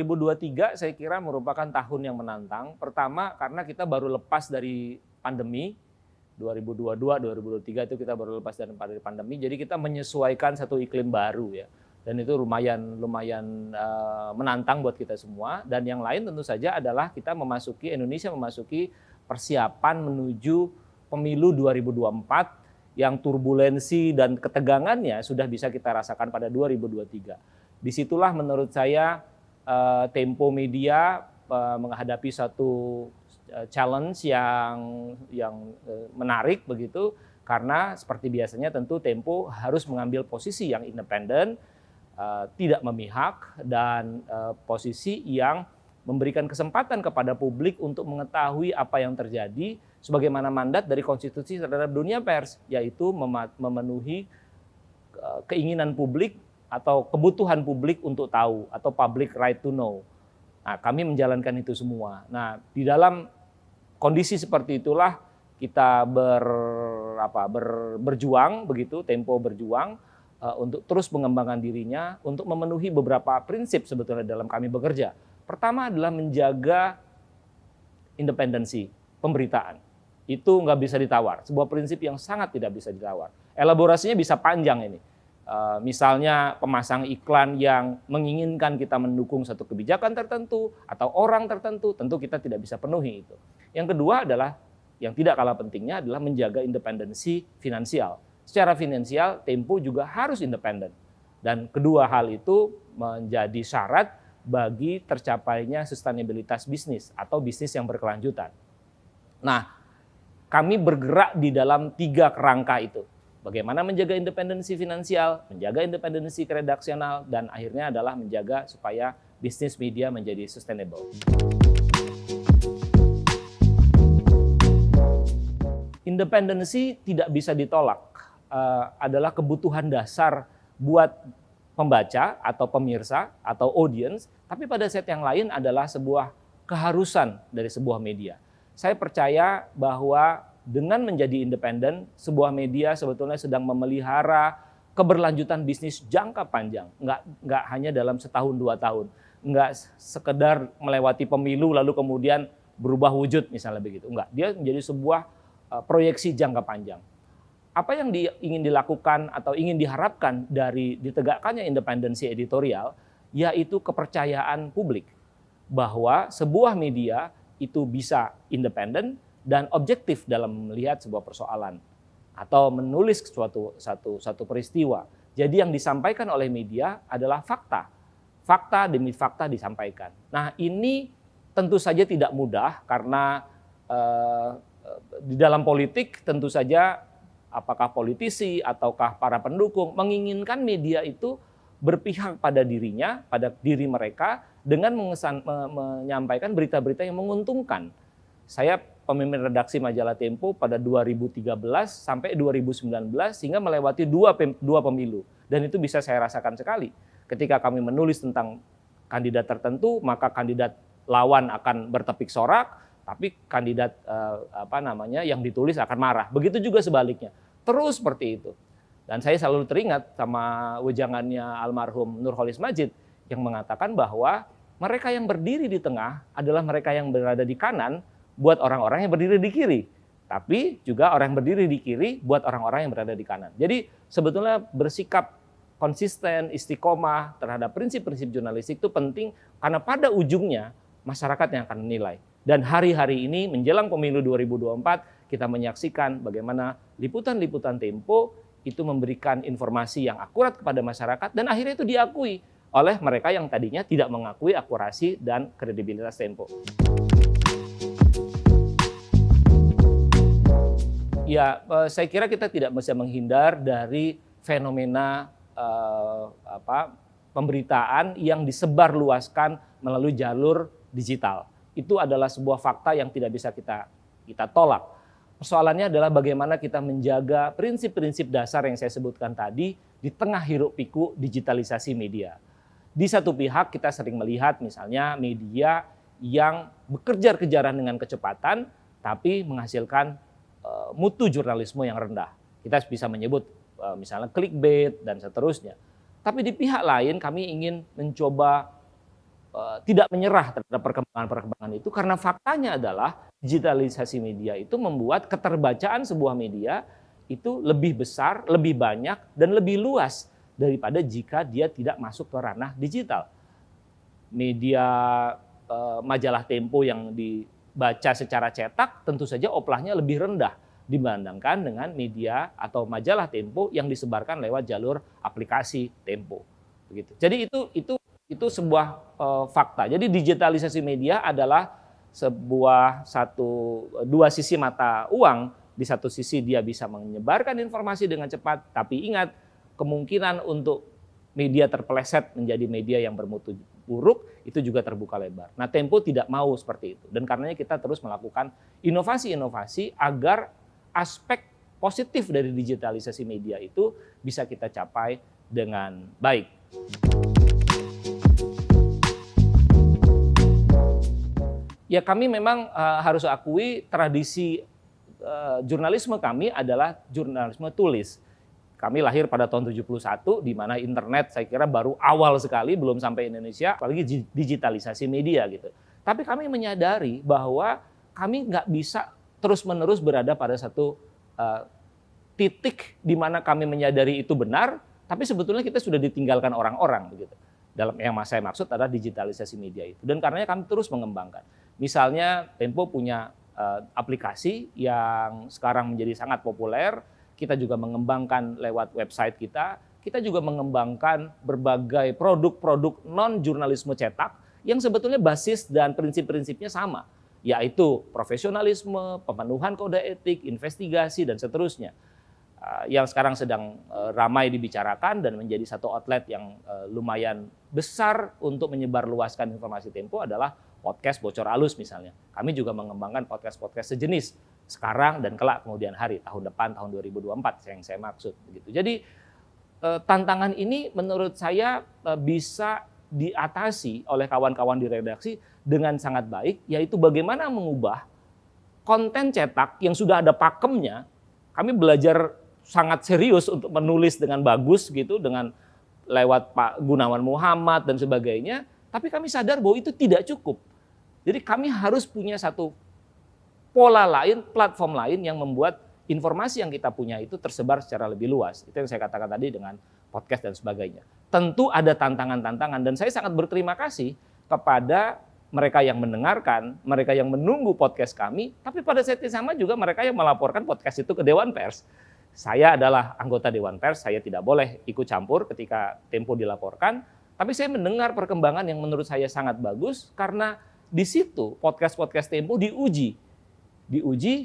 2023 saya kira merupakan tahun yang menantang. Pertama karena kita baru lepas dari pandemi, 2022, 2023 itu kita baru lepas dari pandemi, jadi kita menyesuaikan satu iklim baru ya. Dan itu lumayan menantang buat kita semua. Dan yang lain tentu saja adalah Indonesia memasuki persiapan menuju pemilu 2024 yang turbulensi dan ketegangannya sudah bisa kita rasakan pada 2023. Disitulah menurut saya Tempo Media menghadapi satu challenge yang menarik begitu, karena seperti biasanya tentu Tempo harus mengambil posisi yang independen, tidak memihak, dan posisi yang memberikan kesempatan kepada publik untuk mengetahui apa yang terjadi sebagaimana mandat dari konstitusi terhadap dunia pers, yaitu memenuhi keinginan publik atau kebutuhan publik untuk tahu, atau public right to know. Nah, kami menjalankan itu semua. Nah, di dalam kondisi seperti itulah kita berjuang begitu, Tempo berjuang untuk terus mengembangkan dirinya, untuk memenuhi beberapa prinsip sebetulnya dalam kami bekerja. Pertama adalah menjaga independensi pemberitaan. Itu nggak bisa ditawar, sebuah prinsip yang sangat tidak bisa ditawar. Elaborasinya bisa panjang ini. Misalnya pemasang iklan yang menginginkan kita mendukung satu kebijakan tertentu atau orang tertentu, tentu kita tidak bisa penuhi itu. Yang kedua adalah, yang tidak kalah pentingnya adalah menjaga independensi finansial. Secara finansial, Tempo juga harus independen. Dan kedua hal itu menjadi syarat bagi tercapainya sustainabilitas bisnis atau bisnis yang berkelanjutan. Nah, kami bergerak di dalam 3 kerangka itu. Bagaimana menjaga independensi finansial, menjaga independensi redaksional, dan akhirnya adalah menjaga supaya bisnis media menjadi sustainable. Independensi tidak bisa ditolak, adalah kebutuhan dasar buat pembaca atau pemirsa atau audience, tapi pada saat yang lain adalah sebuah keharusan dari sebuah media. Saya percaya bahwa dengan menjadi independen, sebuah media sebetulnya sedang memelihara keberlanjutan bisnis jangka panjang. Nggak hanya dalam setahun 2 tahun. Nggak sekedar melewati pemilu lalu kemudian berubah wujud misalnya begitu. Nggak, dia menjadi sebuah proyeksi jangka panjang. Apa yang ingin dilakukan atau ingin diharapkan dari ditegakkannya independensi editorial, yaitu kepercayaan publik bahwa sebuah media itu bisa independen dan objektif dalam melihat sebuah persoalan atau menulis satu peristiwa. Jadi yang disampaikan oleh media adalah fakta. Fakta demi fakta disampaikan. Nah, ini tentu saja tidak mudah karena di dalam politik tentu saja apakah politisi ataukah para pendukung menginginkan media itu berpihak pada dirinya, pada diri mereka dengan menyampaikan berita-berita yang menguntungkan. Saya pemimpin redaksi majalah Tempo pada 2013 sampai 2019 sehingga melewati dua pemilu. Dan itu bisa saya rasakan sekali. Ketika kami menulis tentang kandidat tertentu, maka kandidat lawan akan bertepik sorak, tapi kandidat yang ditulis akan marah. Begitu juga sebaliknya. Terus seperti itu. Dan saya selalu teringat sama wejangannya almarhum Nurholis Majid yang mengatakan bahwa mereka yang berdiri di tengah adalah mereka yang berada di kanan buat orang-orang yang berdiri di kiri. Tapi juga orang yang berdiri di kiri buat orang-orang yang berada di kanan. Jadi sebetulnya bersikap konsisten, istiqomah terhadap prinsip-prinsip jurnalistik itu penting karena pada ujungnya masyarakat yang akan menilai. Dan hari-hari ini menjelang pemilu 2024 kita menyaksikan bagaimana liputan-liputan Tempo itu memberikan informasi yang akurat kepada masyarakat dan akhirnya itu diakui oleh mereka yang tadinya tidak mengakui akurasi dan kredibilitas Tempo. Ya, saya kira kita tidak bisa menghindar dari fenomena pemberitaan yang disebarluaskan melalui jalur digital. Itu adalah sebuah fakta yang tidak bisa kita tolak. Persoalannya adalah bagaimana kita menjaga prinsip-prinsip dasar yang saya sebutkan tadi di tengah hiruk-pikuk digitalisasi media. Di satu pihak kita sering melihat misalnya media yang bekerja-kejaran dengan kecepatan tapi menghasilkan mutu jurnalisme yang rendah. Kita bisa menyebut misalnya clickbait dan seterusnya. Tapi di pihak lain kami ingin mencoba tidak menyerah terhadap perkembangan-perkembangan itu, karena faktanya adalah digitalisasi media itu membuat keterbacaan sebuah media itu lebih besar, lebih banyak, dan lebih luas daripada jika dia tidak masuk ke ranah digital. Media majalah Tempo yang dibaca secara cetak tentu saja oplahnya lebih rendah dibandingkan dengan media atau majalah Tempo yang disebarkan lewat jalur aplikasi Tempo. Begitu. Jadi itu sebuah fakta. Jadi digitalisasi media adalah dua sisi mata uang. Di satu sisi dia bisa menyebarkan informasi dengan cepat, tapi ingat kemungkinan untuk media terpeleset menjadi media yang bermutu buruk itu juga terbuka lebar. Nah, Tempo tidak mau seperti itu, dan karenanya kita terus melakukan inovasi-inovasi agar aspek positif dari digitalisasi media itu bisa kita capai dengan baik. Ya, kami memang harus akui tradisi jurnalisme kami adalah jurnalisme tulis. Kami lahir pada tahun 71, di mana internet saya kira baru awal sekali, belum sampai Indonesia, apalagi digitalisasi media gitu. Tapi kami menyadari bahwa kami nggak bisa terus-menerus berada pada satu titik di mana kami menyadari itu benar, tapi sebetulnya kita sudah ditinggalkan orang-orang begitu. Dalam yang saya maksud adalah digitalisasi media itu. Dan karenanya kami terus mengembangkan. Misalnya Tempo punya aplikasi yang sekarang menjadi sangat populer. Kita juga mengembangkan lewat website kita. Kita juga mengembangkan berbagai produk-produk non-jurnalisme cetak yang sebetulnya basis dan prinsip-prinsipnya sama, yaitu profesionalisme, pemenuhan kode etik, investigasi, dan seterusnya. Yang sekarang sedang ramai dibicarakan dan menjadi satu outlet yang lumayan besar untuk menyebarluaskan informasi Tempo adalah podcast Bocor Alus misalnya. Kami juga mengembangkan podcast-podcast sejenis sekarang dan kelak kemudian hari, tahun depan, tahun 2024 yang saya maksud. Begitu. Jadi tantangan ini menurut saya bisa diatasi oleh kawan-kawan di redaksi dengan sangat baik, yaitu bagaimana mengubah konten cetak yang sudah ada pakemnya. Kami belajar sangat serius untuk menulis dengan bagus gitu, dengan lewat Pak Gunawan Muhammad dan sebagainya, tapi kami sadar bahwa itu tidak cukup. Jadi kami harus punya satu pola lain, platform lain yang membuat informasi yang kita punya itu tersebar secara lebih luas. Itu yang saya katakan tadi dengan podcast dan sebagainya. Tentu ada tantangan-tantangan, dan saya sangat berterima kasih kepada mereka yang mendengarkan, mereka yang menunggu podcast kami, tapi pada saat yang sama juga mereka yang melaporkan podcast itu ke Dewan Pers. Saya adalah anggota Dewan Pers, saya tidak boleh ikut campur ketika Tempo dilaporkan, tapi saya mendengar perkembangan yang menurut saya sangat bagus, karena di situ podcast-podcast Tempo diuji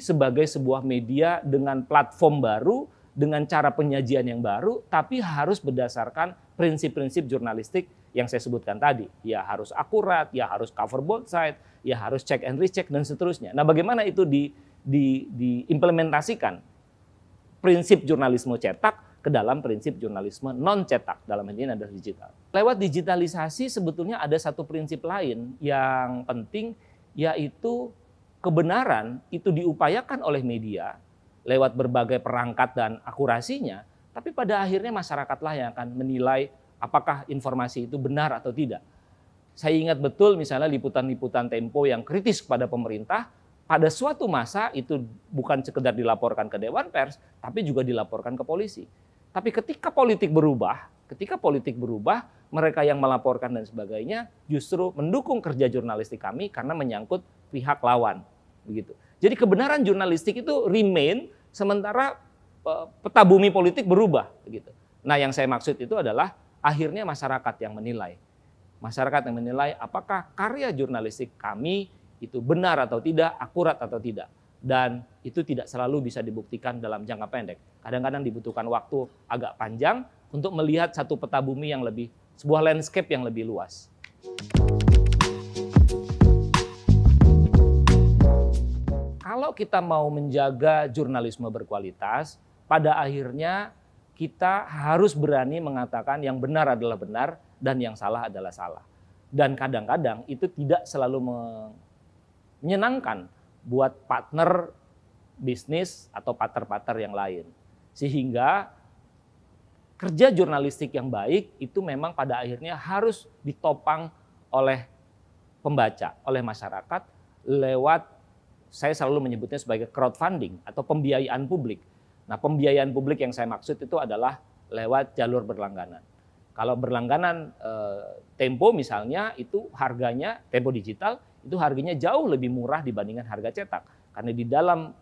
sebagai sebuah media dengan platform baru, dengan cara penyajian yang baru, tapi harus berdasarkan prinsip-prinsip jurnalistik yang saya sebutkan tadi. Ya harus akurat, ya harus cover both side, ya harus check and recheck, dan seterusnya. Nah, bagaimana itu diimplementasikan prinsip jurnalisme cetak ke dalam prinsip jurnalisme non cetak, dalam hal ini adalah digital. Lewat digitalisasi sebetulnya ada satu prinsip lain yang penting, yaitu kebenaran itu diupayakan oleh media lewat berbagai perangkat dan akurasinya, tapi pada akhirnya masyarakatlah yang akan menilai apakah informasi itu benar atau tidak. Saya ingat betul misalnya liputan-liputan Tempo yang kritis kepada pemerintah, pada suatu masa itu bukan sekedar dilaporkan ke Dewan Pers, tapi juga dilaporkan ke polisi. Tapi ketika politik berubah, mereka yang melaporkan dan sebagainya justru mendukung kerja jurnalistik kami karena menyangkut pihak lawan. Begitu. Jadi kebenaran jurnalistik itu remain, sementara peta bumi politik berubah. Begitu. Nah, yang saya maksud itu adalah akhirnya masyarakat yang menilai. Masyarakat yang menilai apakah karya jurnalistik kami itu benar atau tidak, akurat atau tidak. Dan itu tidak selalu bisa dibuktikan dalam jangka pendek. Kadang-kadang dibutuhkan waktu agak panjang untuk melihat satu peta bumi yang lebih, sebuah landscape yang lebih luas. Kalau kita mau menjaga jurnalisme berkualitas, pada akhirnya kita harus berani mengatakan yang benar adalah benar dan yang salah adalah salah. Dan kadang-kadang itu tidak selalu menyenangkan buat partner bisnis atau partner-partner yang lain. Sehingga kerja jurnalistik yang baik itu memang pada akhirnya harus ditopang oleh pembaca, oleh masyarakat lewat, saya selalu menyebutnya sebagai crowdfunding atau pembiayaan publik. Nah, pembiayaan publik yang saya maksud itu adalah lewat jalur berlangganan. Kalau berlangganan Tempo misalnya, itu harganya, Tempo digital, itu harganya jauh lebih murah dibandingkan harga cetak. Karena di dalam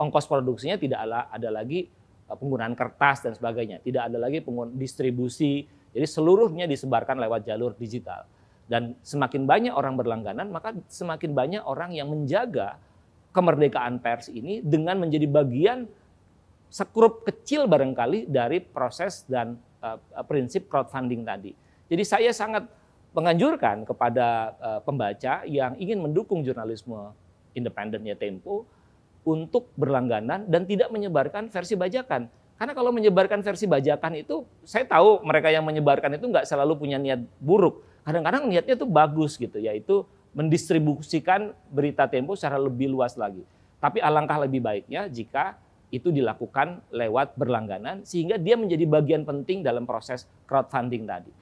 ongkos produksinya tidak ada lagi penggunaan kertas dan sebagainya. Tidak ada lagi penggunaan distribusi. Jadi seluruhnya disebarkan lewat jalur digital. Dan semakin banyak orang berlangganan, maka semakin banyak orang yang menjaga kemerdekaan pers ini dengan menjadi bagian sekrup kecil barangkali dari proses dan prinsip crowdfunding tadi. Jadi saya sangat menganjurkan kepada pembaca yang ingin mendukung jurnalisme independennya Tempo untuk berlangganan dan tidak menyebarkan versi bajakan. Karena kalau menyebarkan versi bajakan itu, saya tahu mereka yang menyebarkan itu nggak selalu punya niat buruk. Kadang-kadang niatnya itu bagus gitu, yaitu mendistribusikan berita Tempo secara lebih luas lagi. Tapi alangkah lebih baiknya jika itu dilakukan lewat berlangganan, sehingga dia menjadi bagian penting dalam proses crowdfunding tadi.